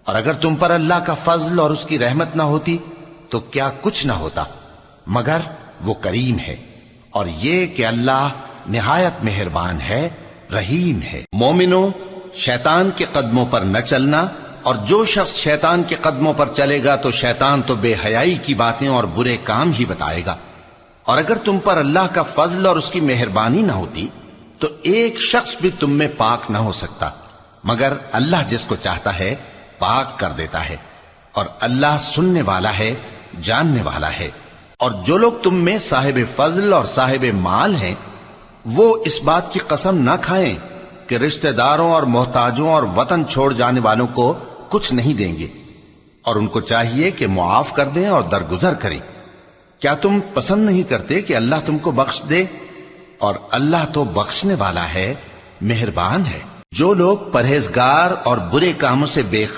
اور اگر تم پر اللہ کا فضل اور اس کی رحمت نہ ہوتی تو کیا کچھ نہ ہوتا، مگر وہ کریم ہے، اور یہ کہ اللہ نہایت مہربان ہے، رحیم ہے۔ مومنو، شیطان کے قدموں پر نہ چلنا، اور جو شخص شیطان کے قدموں پر چلے گا تو شیطان تو بے حیائی کی باتیں اور برے کام ہی بتائے گا۔ اور اگر تم پر اللہ کا فضل اور اس کی مہربانی نہ ہوتی تو ایک شخص بھی تم میں پاک نہ ہو سکتا، مگر اللہ جس کو چاہتا ہے پاک کر دیتا ہے، اور اللہ سننے والا ہے، جاننے والا ہے۔ اور جو لوگ تم میں صاحب فضل اور صاحب مال ہیں وہ اس بات کی قسم نہ کھائیں کہ رشتہ داروں اور محتاجوں اور وطن چھوڑ جانے والوں کو کچھ نہیں دیں گے، اور ان کو چاہیے کہ معاف کر دیں اور درگزر کریں۔ کیا تم پسند نہیں کرتے کہ اللہ تم کو بخش دے؟ اور اللہ تو بخشنے والا ہے، مہربان ہے۔ جو لوگ پرہیزگار اور برے کاموں سے بے